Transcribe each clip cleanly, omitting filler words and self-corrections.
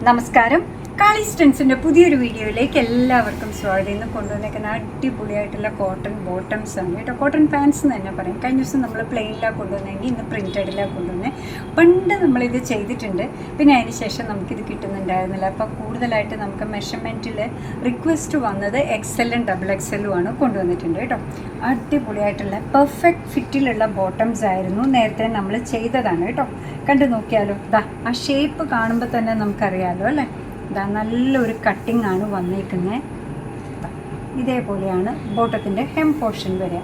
നമസ്കാരം. കാളിസ്റ്റൻസിൻ്റെ പുതിയൊരു വീഡിയോയിലേക്ക് എല്ലാവർക്കും സ്വാഗതം. ഇന്ന് കൊണ്ടുവന്നേക്കുന്ന അടിപൊളിയായിട്ടുള്ള കോട്ടൺ ബോട്ടംസ് ആണ് കേട്ടോ. കോട്ടൺ പാൻസ് എന്ന് തന്നെ പറയും. കഴിഞ്ഞ ദിവസം നമ്മൾ പ്ലെയിനിലാണ് കൊണ്ടുവന്നെങ്കിൽ ഇന്ന് പ്രിൻറ്റഡിലാണ് കൊണ്ടുവന്നത്. പണ്ട് നമ്മളിത് ചെയ്തിട്ടുണ്ട്, പിന്നെ അതിന് ശേഷം നമുക്കിത് കിട്ടുന്നുണ്ടായിരുന്നില്ല. അപ്പോൾ കൂടുതലായിട്ട് നമുക്ക് മെഷർമെൻറ്റിൽ റിക്വസ്റ്റ് വന്നത് XL-ഉം XXL-ഉം ആണ് കൊണ്ടുവന്നിട്ടുണ്ട് കേട്ടോ. അടിപൊളിയായിട്ടുള്ള പെർഫെക്റ്റ് ഫിറ്റിലുള്ള ബോട്ടംസ് ആയിരുന്നു നേരത്തെ നമ്മൾ ചെയ്തതാണ് കേട്ടോ. കണ്ടു നോക്കിയാലോ, ദാ ആ ഷേപ്പ് കാണുമ്പോൾ തന്നെ നമുക്കറിയാമല്ലോ അല്ലേ. ഇതാ നല്ലൊരു കട്ടിംഗ് ആണ് വന്നേക്കുന്നത്. ഇതേപോലെയാണ് ബോട്ടത്തിൻ്റെ ഹെം പോർഷൻ വരിക.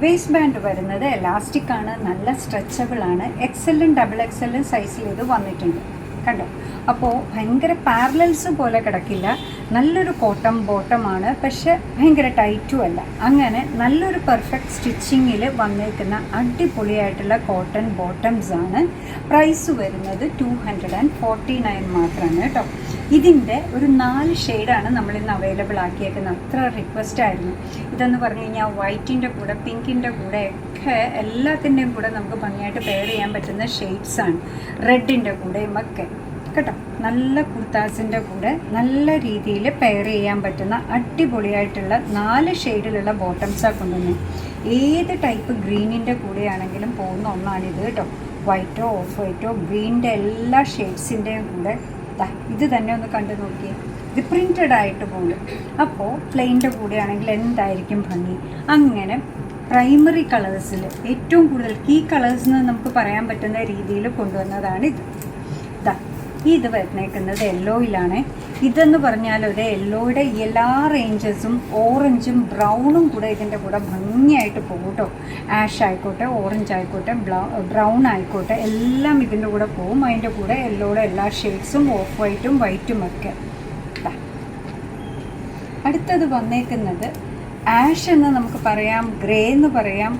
വേസ്റ്റ് ബാൻഡ് വരുന്നത് എലാസ്റ്റിക് ആണ്, നല്ല സ്ട്രെച്ചബിൾ ആണ്. XL-ഉം XXL-ഉം സൈസിൽ ഇത് വന്നിട്ടുണ്ട് കണ്ടോ. അപ്പോൾ ഭയങ്കര പാരലൽസ് പോലെ കിടക്കില്ല. നല്ലൊരു കോട്ടൺ ബോട്ടമാണ്, പക്ഷെ ഭയങ്കര ടൈറ്റും അല്ല. അങ്ങനെ നല്ലൊരു പെർഫെക്റ്റ് സ്റ്റിച്ചിങ്ങിൽ വന്നേക്കുന്ന അടിപൊളിയായിട്ടുള്ള കോട്ടൺ ബോട്ടംസ് ആണ്. പ്രൈസ് വരുന്നത് 249 മാത്രമാണ് കേട്ടോ. ഇതിൻ്റെ ഒരു 4 ഷെയ്ഡാണ് നമ്മളിന്ന് അവൈലബിൾ ആക്കിയേക്കുന്നത്. അത്ര റിക്വസ്റ്റ് ആയിരുന്നു. ഇതെന്ന് പറഞ്ഞു കഴിഞ്ഞാൽ വൈറ്റിൻ്റെ കൂടെ പിങ്കിൻ്റെ കൂടെ ഒക്കെ എല്ലാത്തിൻ്റെയും കൂടെ നമുക്ക് ഭംഗിയായിട്ട് പെയർ ചെയ്യാൻ പറ്റുന്ന ഷെയ്ഡ്സാണ്. റെഡിൻ്റെ കൂടെയും ഒക്കെ കേട്ടോ. നല്ല കുർത്താസിൻ്റെ കൂടെ നല്ല രീതിയിൽ പെയർ ചെയ്യാൻ പറ്റുന്ന അടിപൊളിയായിട്ടുള്ള 4 ഷെയ്ഡിലുള്ള ബോട്ടംസാണ് കൊണ്ടുവന്നത്. ഏത് ടൈപ്പ് ഗ്രീനിൻ്റെ കൂടെയാണെങ്കിലും പോകുന്ന ഒന്നാണിത് കേട്ടോ. വൈറ്റോ ഓഫ് വൈറ്റോ ഗ്രീനിൻ്റെ എല്ലാ ഷെയ്ഡ്സിൻ്റെയും കൂടെ ഇത് തന്നെ ഒന്ന് കണ്ടു നോക്കിയേ. ഇത് പ്രിൻറ്റഡ് ആയിട്ട് പോകും. അപ്പോൾ പ്ലെയിൻ്റെ കൂടെയാണെങ്കിൽ എന്തായിരിക്കും ഭംഗി. അങ്ങനെ പ്രൈമറി കളേഴ്സിൽ ഏറ്റവും കൂടുതൽ കീ കളേഴ്സ് എന്ന് നമുക്ക് പറയാൻ പറ്റുന്ന രീതിയിൽ കൊണ്ടുവന്നതാണ് ഇത്. ഇത് വരുന്നേക്കുന്നത് യെല്ലോയിലാണ്. ഇതെന്ന് പറഞ്ഞാൽ ഒരു യെല്ലോയുടെ എല്ലാ റേഞ്ചസും ഓറഞ്ചും ബ്രൗണും കൂടെ ഇതിൻ്റെ കൂടെ ഭംഗിയായിട്ട് പോകും കേട്ടോ. ആഷ് ആയിക്കോട്ടെ, ഓറഞ്ച് ആയിക്കോട്ടെ, ബ്രൗൺ ആയിക്കോട്ടെ, എല്ലാം ഇതിൻ്റെ കൂടെ പോകും. അതിൻ്റെ കൂടെ യെല്ലോയുടെ എല്ലാ ഷെയ്ഡ്സും ഓഫ് വൈറ്റും വൈറ്റും ഒക്കെ. അടുത്തത് വന്നേക്കുന്നത് ആഷ് എന്ന് നമുക്ക് പറയാം, ഗ്രേ എന്ന് പറയാം,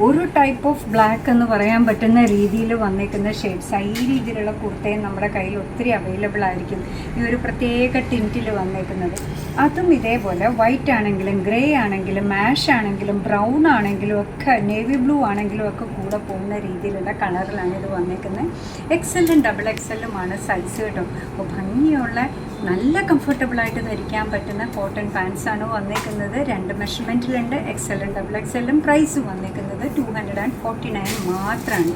ഒരു ടൈപ്പ് ഓഫ് ബ്ലാക്ക് എന്ന് പറയാൻ പറ്റുന്ന രീതിയിൽ വന്നേക്കുന്ന ഷെയ്ഡ്സ്. ഈ രീതിയിലുള്ള കുർത്തയും നമ്മുടെ കയ്യിൽ ഒത്തിരി അവൈലബിൾ ആയിരിക്കും. ഈ ഒരു പ്രത്യേക ടിൻറ്റിൽ വന്നേക്കുന്നത്. അതും ഇതേപോലെ വൈറ്റ് ആണെങ്കിലും ഗ്രേ ആണെങ്കിലും ആഷ് ആണെങ്കിലും ബ്രൗൺ ആണെങ്കിലും ഒക്കെ നേവി ബ്ലൂ ആണെങ്കിലും ഒക്കെ കൂടെ പോകുന്ന രീതിയിലുള്ള കളറിലാണ് ഇത് വന്നേക്കുന്നത്. XL-ഉം XXL-ഉമാണ് സൈസ് കേട്ടോ. അപ്പോൾ ഭംഗിയുള്ള നല്ല കംഫർട്ടബിളായിട്ട് ധരിക്കാൻ പറ്റുന്ന കോട്ടൺ പാൻസാണ് വന്നേക്കുന്നത്. 2 മെഷർമെൻറ്റിലുണ്ട്, XL-ഉം XXL-ഉം. പ്രൈസ് വന്നേക്കുന്നത് 249 മാത്രമാണ്.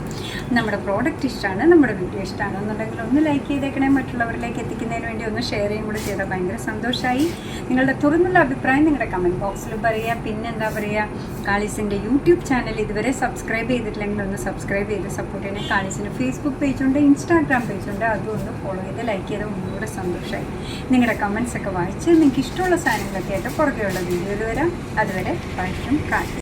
നമ്മുടെ പ്രോഡക്റ്റ് ഇഷ്ടമാണ്, നമ്മുടെ വീഡിയോ ഇഷ്ടമാണെന്നുണ്ടെങ്കിൽ ഒന്ന് ലൈക്ക് ചെയ്തേക്കണേ. മറ്റുള്ളവരിലേക്ക് എത്തിക്കുന്നതിന് വേണ്ടി ഒന്ന് ഷെയർ ചെയ്യും കൂടെ ചെയ്താൽ ഭയങ്കര സന്തോഷമായി. നിങ്ങളുടെ തുറന്നുള്ള അഭിപ്രായം നിങ്ങളുടെ കമൻറ്റ് ബോക്സിൽ പറയുക. പിന്നെ എന്താ പറയുക, കാളിസിൻ്റെ യൂട്യൂബ് ചാനൽ ഇതുവരെ സബ്സ്ക്രൈബ് ചെയ്തിട്ടില്ലെങ്കിൽ ഒന്ന് സബ്സ്ക്രൈബ് ചെയ്ത് സപ്പോർട്ട് ചെയ്യണേ. കാളിസിൻ്റെ ഫേസ്ബുക്ക് പേജുണ്ട്, ഇൻസ്റ്റാഗ്രാം പേജുണ്ട്, അതും ഒന്ന് ഫോളോ ചെയ്ത് ലൈക്ക് ചെയ്ത് ഒന്നുകൂടെ സന്തോഷമായി. നിങ്ങളുടെ കമൻസ് ഒക്കെ വായിച്ച് നിങ്ങൾക്ക് ഇഷ്ടമുള്ള സാധനങ്ങളൊക്കെ ആയിട്ട് പുറകെയുള്ള വീഡിയോയിൽ വരാം. അതുവരെ ബൈ ഫ്രം കാളി.